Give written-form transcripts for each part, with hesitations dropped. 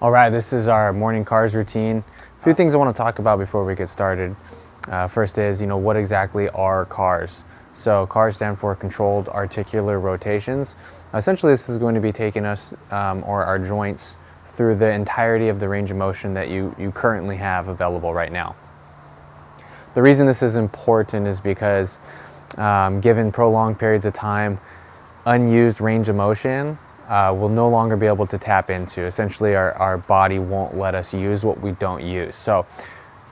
All right, this is our morning cars routine. A few things I want to talk about before we get started. First is, what exactly are CARs? So CARs stand for Controlled Articular Rotations. Essentially, this is going to be taking us or our joints through the entirety of the range of motion that you currently have available right now. The reason this is important is because given prolonged periods of time, unused range of motion will no longer be able to tap into. Essentially, our body won't let us use what we don't use. So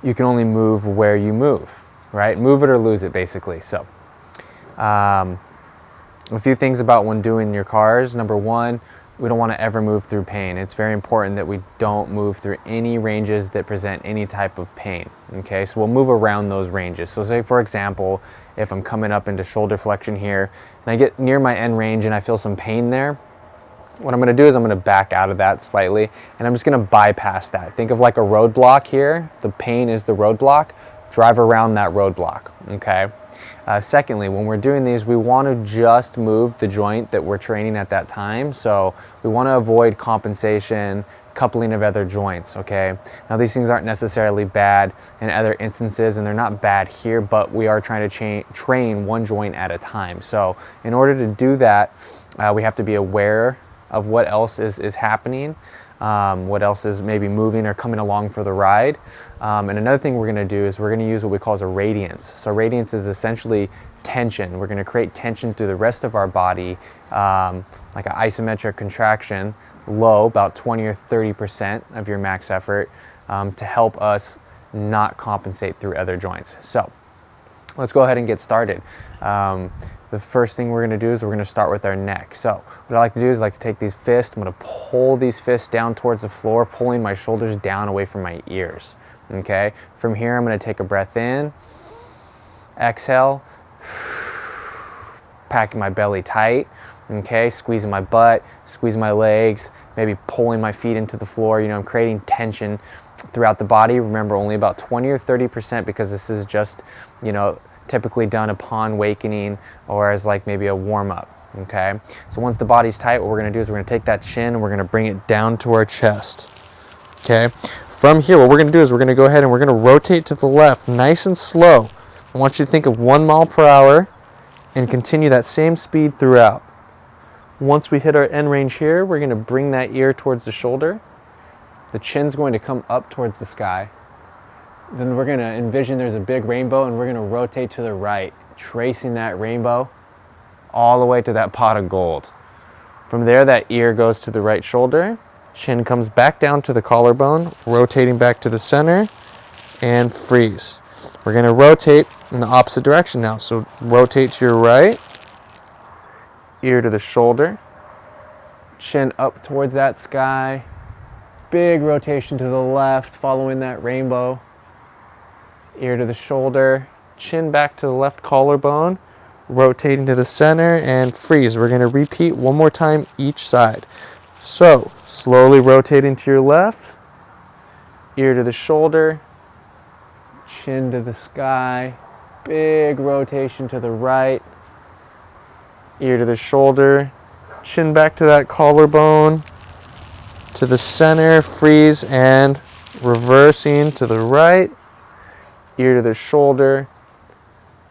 you can only move where you move, right? Move it or lose it, basically. So a few things about when doing your cars. Number one, we don't want to ever move through pain. It's very important that we don't move through any ranges that present any type of pain. Okay, so we'll move around those ranges. So say, for example, if I'm coming up into shoulder flexion here and I get near my end range and I feel some pain there, what I'm going to do is I'm going to back out of that slightly and I'm just going to bypass that. Think of like a roadblock here. The pain is the roadblock. Drive around that roadblock, okay? Secondly, when we're doing these, we want to just move the joint that we're training at that time. So we want to avoid compensation, coupling of other joints, okay? Now these things aren't necessarily bad in other instances and they're not bad here, but we are trying to train one joint at a time. So in order to do that, we have to be aware of what else is happening, what else is maybe moving or coming along for the ride. And another thing we're going to do is we're going to use what we call as a radiance. So radiance is essentially tension. We're going to create tension through the rest of our body, like an isometric contraction, low, about 20 or 30% of your max effort, to help us not compensate through other joints. So let's go ahead and get started. The first thing we're going to do is we're going to start with our neck. So what I like to do is I like to take these fists, I'm going to pull these fists down towards the floor, pulling my shoulders down away from my ears. Okay, from here I'm going to take a breath in, exhale, packing my belly tight, okay, squeezing my butt, squeezing my legs, maybe pulling my feet into the floor. I'm creating tension throughout the body. Remember, only about 20 or 30% because this is just, typically done upon awakening or as like maybe a warm-up, okay? So once the body's tight, what we're gonna do is we're gonna take that chin and we're gonna bring it down to our chest, okay? From here, what we're gonna do is we're gonna go ahead and we're gonna rotate to the left, nice and slow. I want you to think of 1 mile per hour and continue that same speed throughout. Once we hit our end range here, we're gonna bring that ear towards the shoulder. The chin's going to come up towards the sky. Then we're going to envision there's a big rainbow and we're going to rotate to the right, tracing that rainbow all the way to that pot of gold. From there, that ear goes to the right shoulder, chin comes back down to the collarbone, rotating back to the center, and freeze. We're going to rotate in the opposite direction now. So rotate to your right, ear to the shoulder, chin up towards that sky, big rotation to the left, following that rainbow. Ear to the shoulder, chin back to the left collarbone, rotating to the center, and freeze. We're going to repeat one more time each side. So, slowly rotating to your left, ear to the shoulder, chin to the sky, big rotation to the right, ear to the shoulder, chin back to that collarbone, to the center, freeze, and reversing to the right, ear to the shoulder,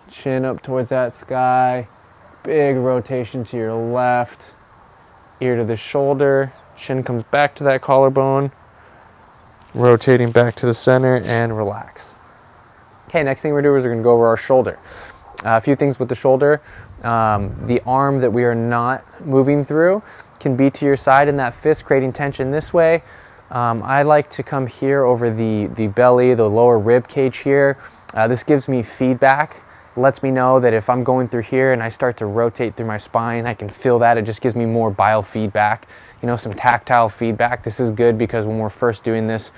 chin up towards that sky, big rotation to your left, ear to the shoulder, chin comes back to that collarbone, rotating back to the center, and relax. Okay, next thing we're doing is we're going to go over our shoulder. A few things with the shoulder. The arm that we are not moving through can be to your side in that fist, creating tension this way. I like to come here over the belly, the lower rib cage here. This gives me feedback, lets me know that if I'm going through here and I start to rotate through my spine, I can feel that. It just gives me more biofeedback, some tactile feedback. This is good because when we're first doing this,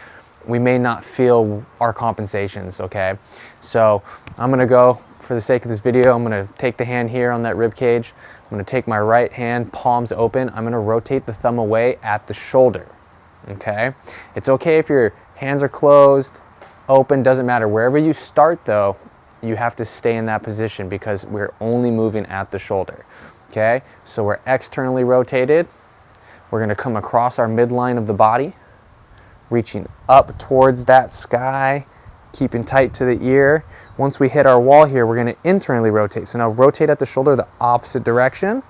we may not feel our compensations, okay? So I'm gonna go, for the sake of this video, I'm gonna take the hand here on that rib cage. I'm gonna take my right hand, palms open. I'm gonna rotate the thumb away at the shoulder. Okay, it's okay if your hands are closed, open, doesn't matter. Wherever you start though, you have to stay in that position because we're only moving at the shoulder. Okay, so we're externally rotated. We're going to come across our midline of the body. reaching up towards that sky, keeping tight to the ear. Once we hit our wall here, we're going to internally rotate. So now rotate at the shoulder the opposite direction,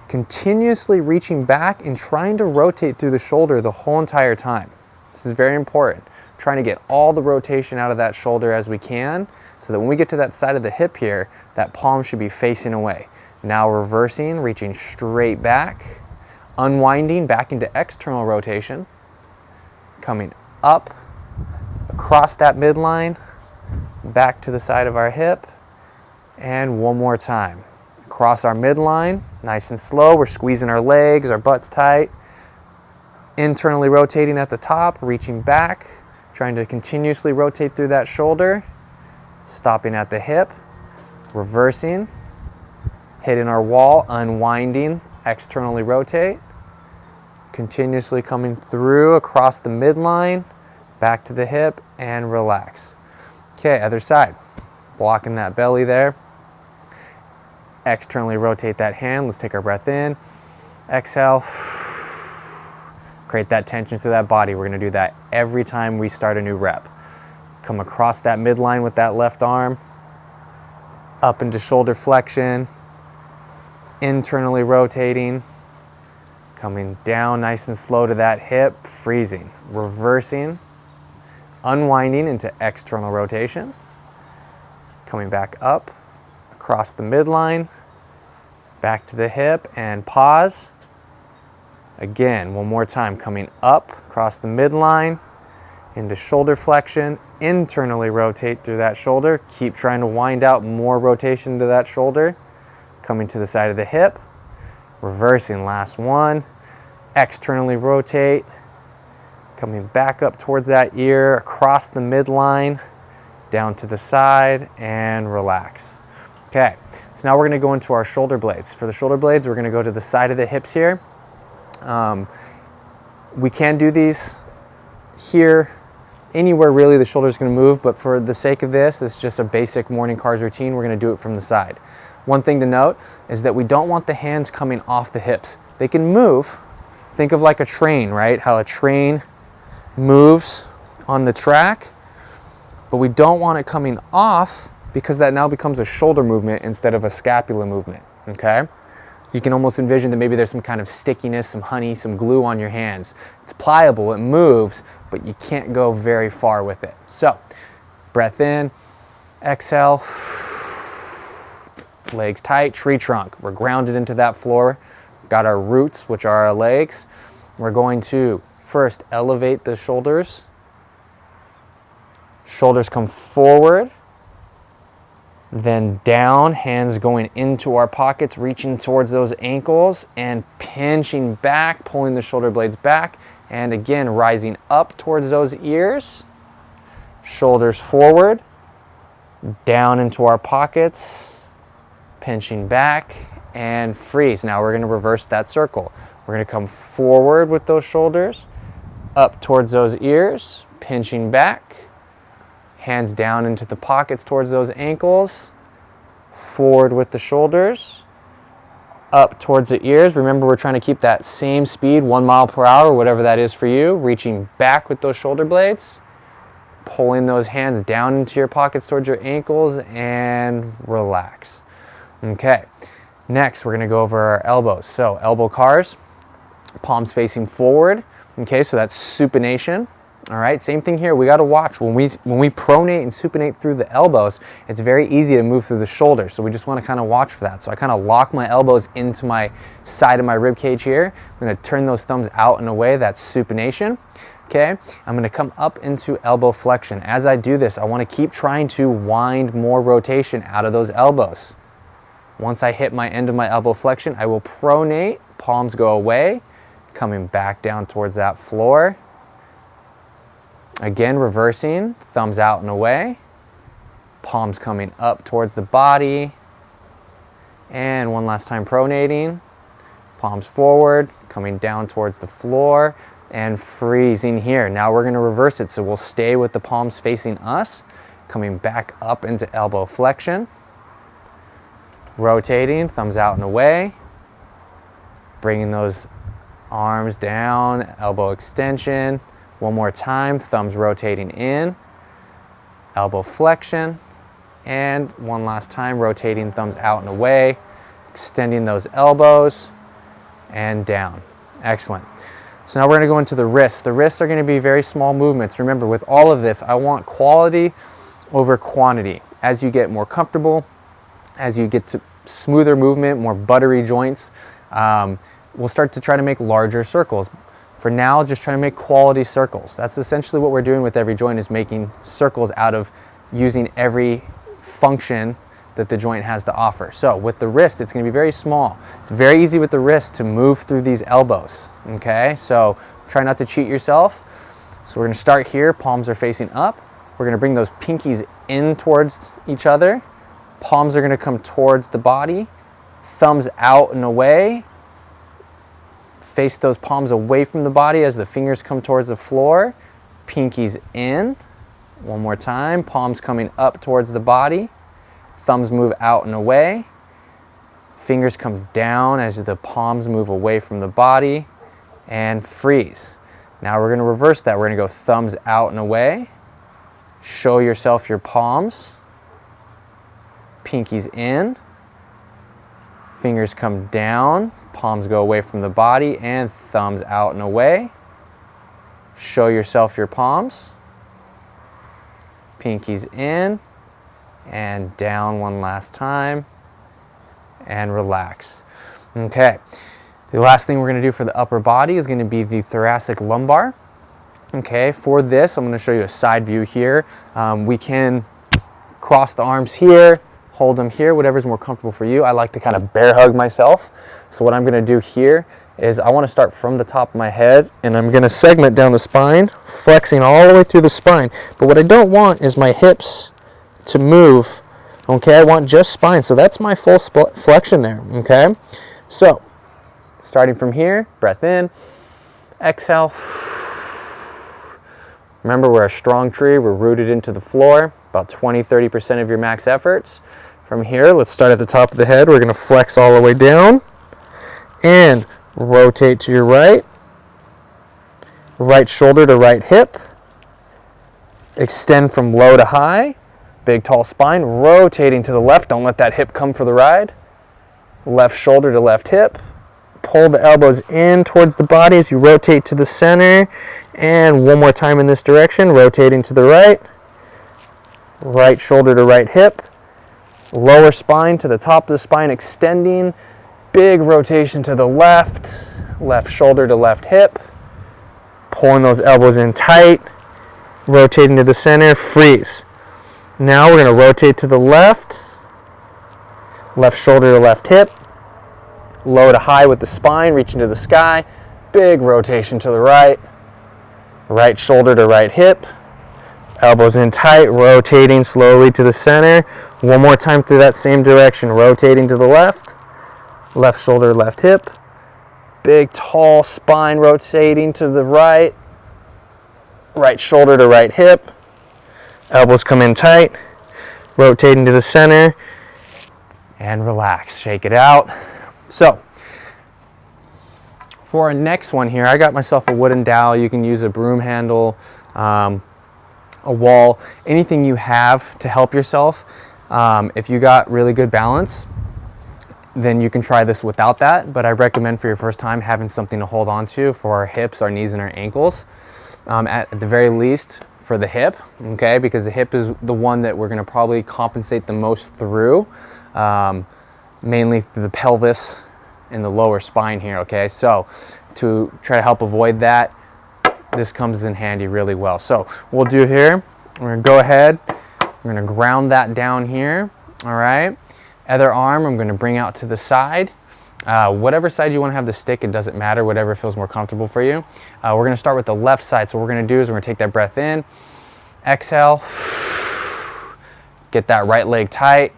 continuously reaching back and trying to rotate through the shoulder the whole entire time. This is very important. Trying to get all the rotation out of that shoulder as we can, so that when we get to that side of the hip here, that palm should be facing away. Now reversing, reaching straight back, unwinding back into external rotation, coming up across that midline, back to the side of our hip, and one more time. Across our midline, nice and slow. We're squeezing our legs, our butt's tight. Internally rotating at the top, reaching back, trying to continuously rotate through that shoulder, stopping at the hip, reversing, hitting our wall, unwinding, externally rotate, continuously coming through across the midline, back to the hip, and relax. Okay, other side. Blocking that belly there. Externally rotate that hand. Let's take our breath in. Exhale. Create that tension through that body. We're going to do that every time we start a new rep. Come across that midline with that left arm. Up into shoulder flexion. Internally rotating. Coming down nice and slow to that hip. Freezing. Reversing. Unwinding into external rotation. Coming back up. Across the midline. Back to the hip and pause. Again, one more time, coming up across the midline into shoulder flexion, internally rotate through that shoulder. Keep trying to wind out more rotation to that shoulder. Coming to the side of the hip, reversing, last one. Externally rotate, coming back up towards that ear, across the midline, down to the side, and relax. Okay, so now we're gonna go into our shoulder blades. For the shoulder blades, we're gonna go to the side of the hips here. We can do these here, anywhere really the shoulder's going to move, but for the sake of this, it's just a basic morning cars routine. We're going to do it from the side. One thing to note is that we don't want the hands coming off the hips. They can move. Think of like a train, right? How a train moves on the track, but we don't want it coming off, because that now becomes a shoulder movement instead of a scapula movement, okay? You can almost envision that maybe there's some kind of stickiness, some honey, some glue on your hands. It's pliable, it moves, but you can't go very far with it. So, breath in, exhale, legs tight, tree trunk. We're grounded into that floor. Got our roots, which are our legs. We're going to first elevate the shoulders. Shoulders come forward. Then down, hands going into our pockets, reaching towards those ankles and pinching back, pulling the shoulder blades back. And again, rising up towards those ears. Shoulders forward, down into our pockets, pinching back, and freeze. Now we're going to reverse that circle. We're going to come forward with those shoulders, up towards those ears, pinching back. Hands down into the pockets towards those ankles, forward with the shoulders, up towards the ears. Remember, we're trying to keep that same speed, 1 mile per hour, whatever that is for you. Reaching back with those shoulder blades, pulling those hands down into your pockets towards your ankles, and relax. Okay, next we're gonna go over our elbows. So elbow cars, palms facing forward. Okay, so that's supination. All right, same thing here. We got to watch when we pronate and supinate through the elbows. It's very easy to move through the shoulders, so we just want to kind of watch for that. So I kind of lock my elbows into my side of my rib cage here. I'm going to turn those thumbs out and away. That's supination. Okay, I'm going to come up into elbow flexion. As I do this, I want to keep trying to wind more rotation out of those elbows. Once I hit my end of my elbow flexion, I will pronate. Palms go away, coming back down towards that floor. Again, reversing, thumbs out and away, palms coming up towards the body, and one last time pronating, palms forward, coming down towards the floor, and freezing here. Now we're going to reverse it, so we'll stay with the palms facing us, coming back up into elbow flexion, rotating, thumbs out and away, bringing those arms down, elbow extension, One more time, thumbs rotating in, elbow flexion, and one last time, rotating thumbs out and away, extending those elbows, and down. Excellent. So now we're going to go into the wrists. The wrists are going to be very small movements. Remember, with all of this, I want quality over quantity. As you get more comfortable, as you get to smoother movement, more buttery joints, we'll start to try to make larger circles. For now, just try to make quality circles. That's essentially what we're doing with every joint, is making circles out of using every function that the joint has to offer. So with the wrist, it's going to be very small. It's very easy with the wrist to move through these elbows, okay? So try not to cheat yourself. So we're going to start here, palms are facing up. We're going to bring those pinkies in towards each other. Palms are going to come towards the body, thumbs out and away. Face those palms away from the body as the fingers come towards the floor. Pinkies in. One more time, palms coming up towards the body. Thumbs move out and away. Fingers come down as the palms move away from the body. And freeze. Now we're going to reverse that. We're going to go thumbs out and away. Show yourself your palms. Pinkies in. Fingers come down. Palms go away from the body, and thumbs out and away. Show yourself your palms. Pinkies in and down one last time, and relax. Okay, the last thing we're going to do for the upper body is going to be the thoracic lumbar. Okay, for this, I'm going to show you a side view here. We can cross the arms here, hold them here, whatever's more comfortable for you. I like to kind of bear hug myself. So what I'm going to do here is I want to start from the top of my head, and I'm going to segment down the spine, flexing all the way through the spine. But what I don't want is my hips to move. Okay, I want just spine. So that's my full flexion there. Okay, so starting from here, breath in, exhale. Remember, we're a strong tree. We're rooted into the floor, about 20-30% of your max efforts. From here, let's start at the top of the head. We're going to flex all the way down and rotate to your right. Right shoulder to right hip. Extend from low to high. Big tall spine, rotating to the left. Don't let that hip come for the ride. Left shoulder to left hip. Pull the elbows in towards the body as you rotate to the center. And one more time in this direction, rotating to the right. Right shoulder to right hip. Lower spine to the top of the spine, extending. Big rotation to the left. Left shoulder to left hip. Pulling those elbows in tight. Rotating to the center, freeze. Now we're going to rotate to the left. Left shoulder to left hip. Low to high with the spine, reaching to the sky. Big rotation to the right. Right shoulder to right hip. Elbows in tight, rotating slowly to the center. One more time through that same direction, rotating to the left. Left shoulder, left hip. Big tall spine rotating to the right. Right shoulder to right hip. Elbows come in tight. Rotating to the center. And relax. Shake it out. So, for our next one here, I got myself a wooden dowel. You can use a broom handle, a wall, anything you have to help yourself. If you got really good balance, then you can try this without that. But I recommend for your first time having something to hold on to for our hips, our knees, and our ankles. At the very least for the hip, okay? Because the hip is the one that we're gonna probably compensate the most through, mainly through the pelvis and the lower spine here, okay? So to try to help avoid that, this comes in handy really well. So we'll do here, we're gonna go ahead, we're gonna ground that down here, all right? Other arm, I'm gonna bring out to the side. Whatever side you wanna have the stick, it doesn't matter, whatever feels more comfortable for you. We're gonna start with the left side. So what we're gonna do is we're gonna take that breath in, exhale, get that right leg tight.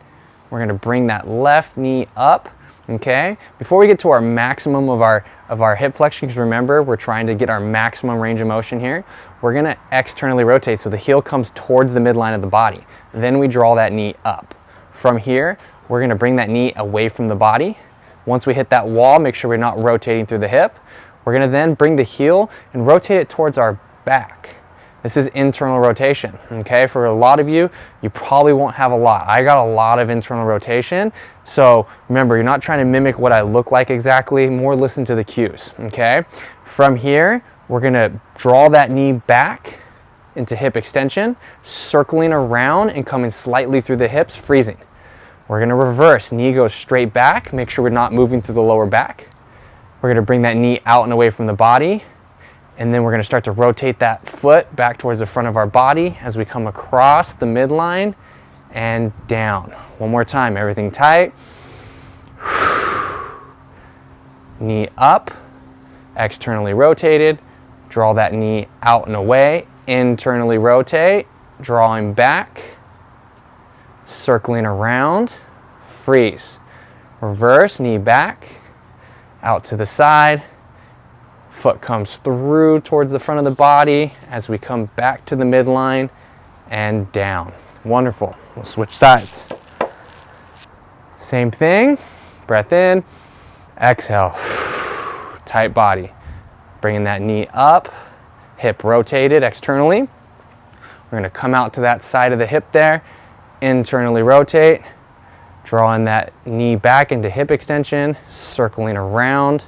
We're gonna bring that left knee up, okay? Before we get to our maximum of our hip flexion, because remember, we're trying to get our maximum range of motion here, we're gonna externally rotate so the heel comes towards the midline of the body. Then we draw that knee up. From here, we're gonna bring that knee away from the body. Once we hit that wall, make sure we're not rotating through the hip. We're gonna then bring the heel and rotate it towards our back. This is internal rotation, okay? For a lot of you, you probably won't have a lot. I got a lot of internal rotation. So remember, you're not trying to mimic what I look like exactly, more listen to the cues, okay? From here, we're gonna draw that knee back into hip extension, circling around and coming slightly through the hips, freezing. We're gonna reverse, knee goes straight back, make sure we're not moving through the lower back. We're gonna bring that knee out and away from the body. And then we're going to start to rotate that foot back towards the front of our body as we come across the midline and down. One more time, everything tight. Knee up, externally rotated. Draw that knee out and away. Internally rotate, drawing back, circling around, freeze. Reverse, knee back, out to the side. Foot comes through towards the front of the body as we come back to the midline and down. Wonderful. We'll switch sides. Same thing. Breath in. Exhale. Tight body. Bringing that knee up. Hip rotated externally. We're going to come out to that side of the hip there. Internally rotate. Drawing that knee back into hip extension. Circling around.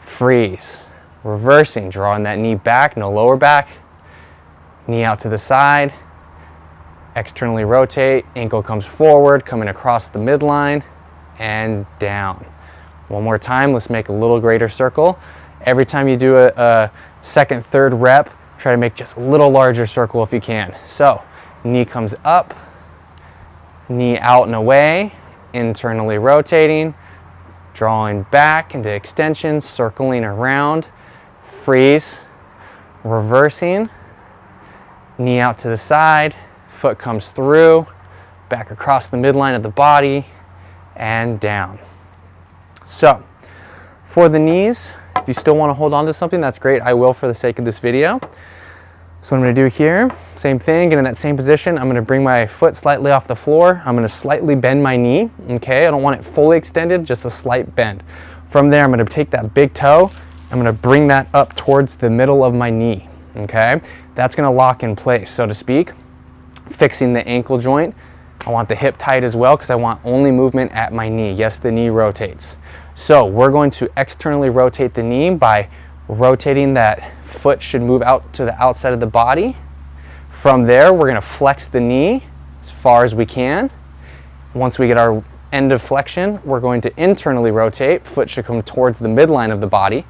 Freeze. Reversing, drawing that knee back, no lower back. Knee out to the side. Externally rotate, ankle comes forward, coming across the midline and down. One more time, let's make a little greater circle. Every time you do a second, third rep, try to make just a little larger circle if you can. So, knee comes up, knee out and away, internally rotating, drawing back into extension, circling around. Freeze, reversing, knee out to the side, foot comes through, back across the midline of the body, and down. So, for the knees, if you still want to hold on to something, that's great. I will for the sake of this video. So what I'm going to do here, same thing, get in that same position. I'm going to bring my foot slightly off the floor. I'm going to slightly bend my knee, okay? I don't want it fully extended, just a slight bend. From there, I'm going to take that big toe, I'm going to bring that up towards the middle of my knee, okay? That's going to lock in place, so to speak. Fixing the ankle joint. I want the hip tight as well because I want only movement at my knee. Yes, the knee rotates. So we're going to externally rotate the knee by rotating that foot should move out to the outside of the body. From there, we're going to flex the knee as far as we can. Once we get our end of flexion, we're going to internally rotate. Foot should come towards the midline of the body.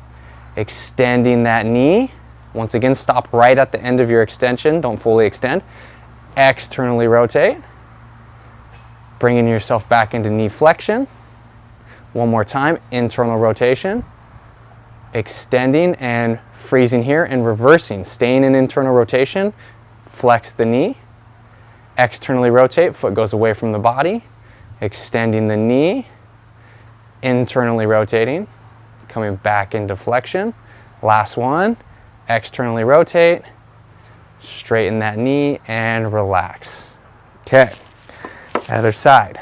Extending that knee. Once again, stop right at the end of your extension. Don't fully extend. Externally rotate. Bringing yourself back into knee flexion. One more time, internal rotation. Extending and freezing here and reversing. Staying in internal rotation. Flex the knee. Externally rotate. Foot goes away from the body. Extending the knee. Internally rotating. Coming back into flexion. Last one. Externally rotate. Straighten that knee and relax. Okay. Other side.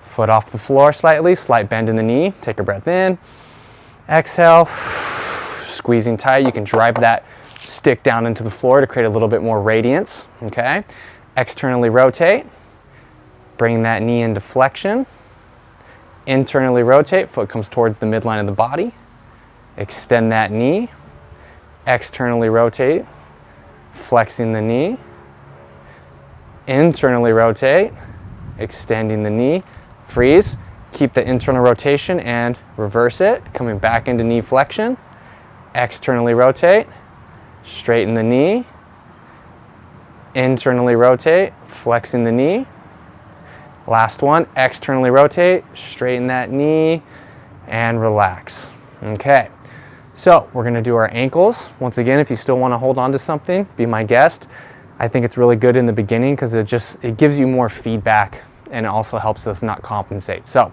Foot off the floor slightly. Slight bend in the knee. Take a breath in. Exhale. Squeezing tight. You can drive that stick down into the floor to create a little bit more radiance. Okay. Externally rotate. Bring that knee into flexion. Internally rotate, foot comes towards the midline of the body. Extend that knee. Externally rotate, flexing the knee. Internally rotate, extending the knee. Freeze, keep the internal rotation and reverse it, coming back into knee flexion. Externally rotate, straighten the knee. Internally rotate, flexing the knee. Last one, externally rotate, straighten that knee, and relax. Okay, so we're gonna do our ankles. Once again, if you still wanna hold on to something, be my guest. I think it's really good in the beginning because it gives you more feedback and it also helps us not compensate. So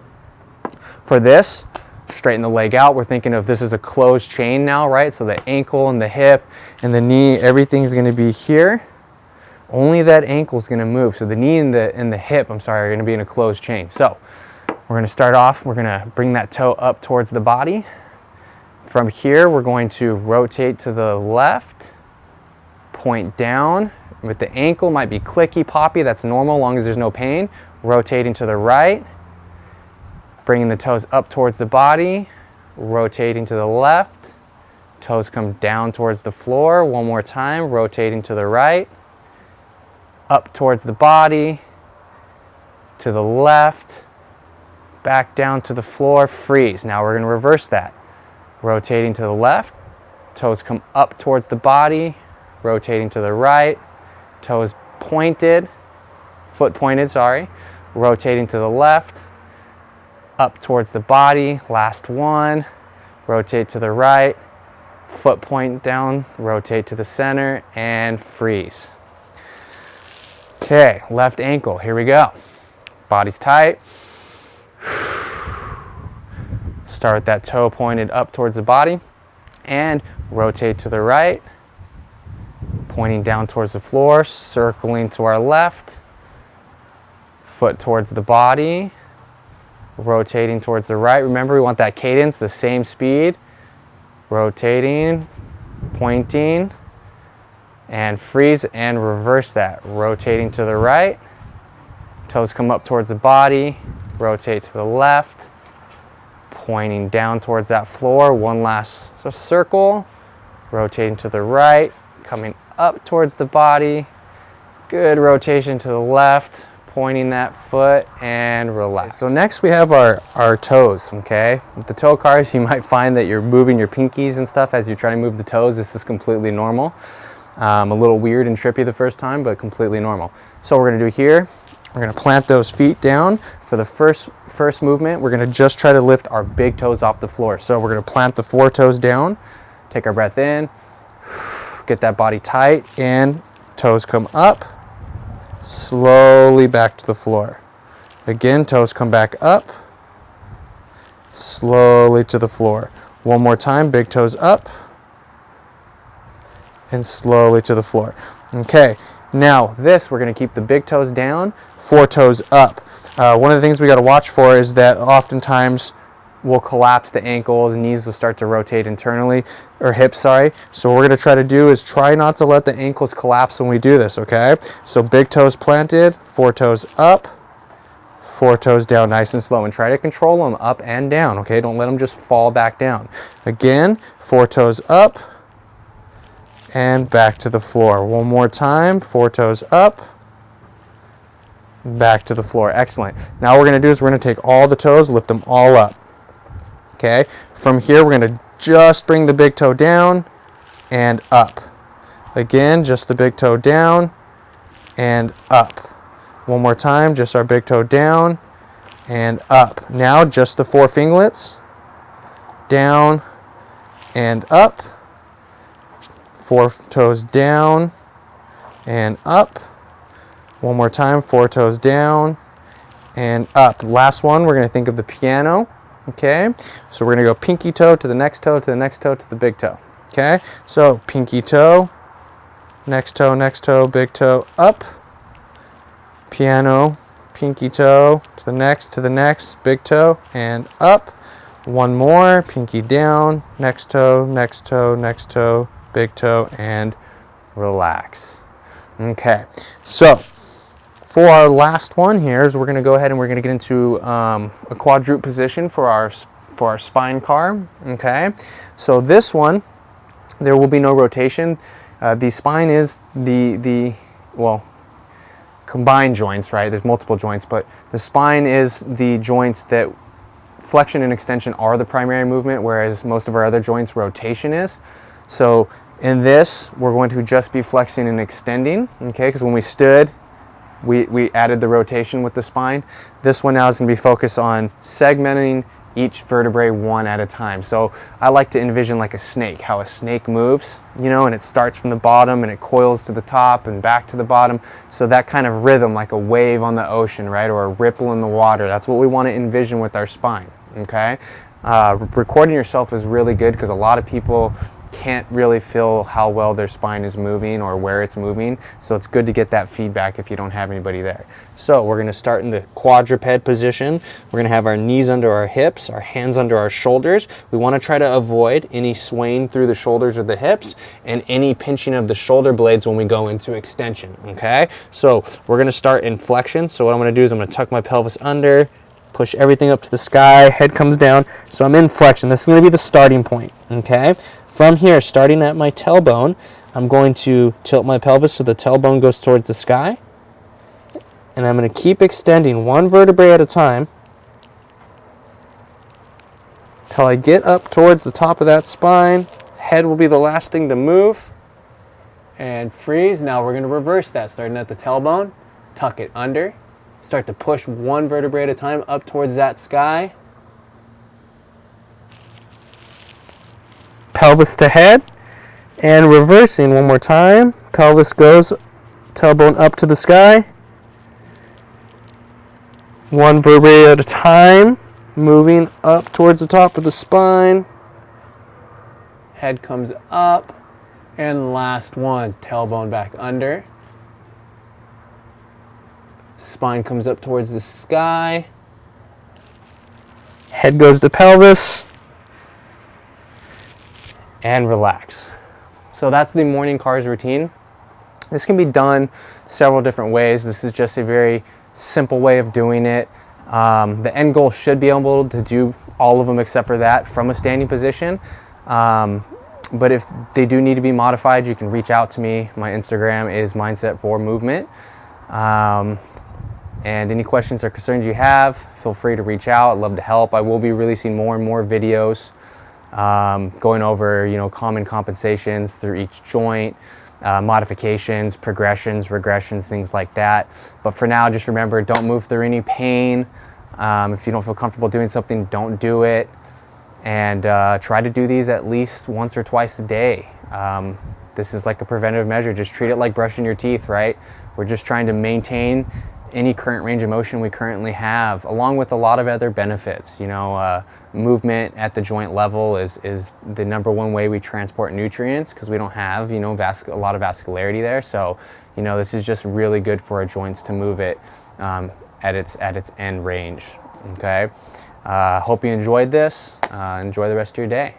for this, straighten the leg out. We're thinking of this as a closed chain now, right? So the ankle and the hip and the knee, everything's gonna be here. Only that ankle is going to move. So the knee and the hip, are going to be in a closed chain. So we're going to start off. We're going to bring that toe up towards the body. From here, we're going to rotate to the left point down. With the ankle, might be clicky, poppy, that's normal as long as there's no pain. Rotating to the right, bringing the toes up towards the body, rotating to the left, toes come down towards the floor. One more time, rotating to the right, up towards the body, to the left, back down to the floor, freeze. Now we're going to reverse that. Rotating to the left, toes come up towards the body, rotating to the right, toes pointed, foot pointed, sorry, rotating to the left, up towards the body, last one, rotate to the right, foot point down, rotate to the center, and freeze. Okay, left ankle, here we go. Body's tight. Start that toe pointed up towards the body, and rotate to the right, pointing down towards the floor, circling to our left, foot towards the body, rotating towards the right. Remember, we want that cadence, the same speed. Rotating, pointing, and freeze, and reverse that. Rotating to the right, toes come up towards the body, rotate to the left, pointing down towards that floor. One last circle, rotating to the right, coming up towards the body. Good rotation to the left, pointing that foot, and relax. So next we have our toes, okay? With the toe cars, you might find that you're moving your pinkies and stuff as you try to move the toes. This is completely normal. A little weird and trippy the first time, but completely normal. So what we're gonna do here, we're gonna plant those feet down. For the first movement, we're gonna just try to lift our big toes off the floor. So we're gonna plant the 4 toes down, take our breath in, get that body tight, and toes come up, slowly back to the floor. Again, toes come back up, slowly to the floor. One more time, big toes up, and slowly to the floor. Okay, now this, we're gonna keep the big toes down, 4 toes up. One of the things we gotta watch for is that oftentimes we'll collapse the ankles, knees will start to rotate internally, or hips, sorry. So what we're gonna try to do is try not to let the ankles collapse when we do this, okay? So big toes planted, 4 toes up, 4 toes down, nice and slow, and try to control them up and down, okay? Don't let them just fall back down. Again, 4 toes up, and back to the floor. One more time, 4 toes up, back to the floor. Excellent. Now what we're gonna do is we're gonna take all the toes, lift them all up. Okay, from here we're going to just bring the big toe down and up. Again, just the big toe down and up. One more time, just our big toe down and up. Now just the 4 fingerlets, down and up. 4 toes down and up. One more time, 4 toes down and up. Last one, we're going to think of the piano. Okay, so we're going to go pinky toe to the next toe, to the next toe, to the big toe. Okay, so pinky toe, next toe, big toe, up. Piano, pinky toe, to the next, big toe, and up. One more, pinky down, next toe, big toe, and relax. Okay, so for our last one here is we're going to go ahead and we're going to get into a quadruped position for our spine car. Okay, so this one, there will be no rotation. The spine is the combined joints, right? There's multiple joints, but the spine is the joints that flexion and extension are the primary movement, whereas most of our other joints, rotation is. So in this, we're going to just be flexing and extending, okay? Because when we stood, we added the rotation with the spine. This one now is going to be focused on segmenting each vertebrae one at a time. So I like to envision like a snake, how a snake moves, you know, and it starts from the bottom and it coils to the top and back to the bottom. So that kind of rhythm, like a wave on the ocean, right, or a ripple in the water, that's what we want to envision with our spine, okay? Recording yourself is really good because a lot of people can't really feel how well their spine is moving or where it's moving. So it's good to get that feedback if you don't have anybody there. So we're going to start in the quadruped position. We're going to have our knees under our hips, our hands under our shoulders. We want to try to avoid any swaying through the shoulders or the hips and any pinching of the shoulder blades when we go into extension, okay? So we're going to start in flexion. So what I'm going to do is I'm going to tuck my pelvis under, push everything up to the sky, head comes down. So I'm in flexion. This is going to be the starting point, okay? From here, starting at my tailbone, I'm going to tilt my pelvis so the tailbone goes towards the sky. And I'm going to keep extending one vertebrae at a time till I get up towards the top of that spine. Head will be the last thing to move. And freeze. Now we're going to reverse that, starting at the tailbone. Tuck it under. Start to push one vertebrae at a time up towards that sky. Pelvis to head, and reversing one more time. Pelvis goes, tailbone up to the sky. One vertebrae at a time, moving up towards the top of the spine. Head comes up, and last one, tailbone back under. Spine comes up towards the sky. Head goes to pelvis. And relax. So that's the morning CARS routine. This can be done several different ways. This is just a very simple way of doing it. The end goal should be able to do all of them except for that from a standing position. But if they do need to be modified, you can reach out to me. My Instagram is Mindset4Movement. And any questions or concerns you have, feel free to reach out. I'd love to help. I will be releasing more and more videos going over, common compensations through each joint, modifications, progressions, regressions, things like that. But for now, just remember, don't move through any pain. If you don't feel comfortable doing something, don't do it. And try to do these at least once or twice a day. This is like a preventative measure. Just treat it like brushing your teeth, right? We're just trying to maintain any current range of motion we currently have, along with a lot of other benefits. Movement at the joint level is the number one way we transport nutrients, because we don't have, a lot of vascularity there. So, this is just really good for our joints to move it at its end range. Okay. Hope you enjoyed this. Enjoy the rest of your day.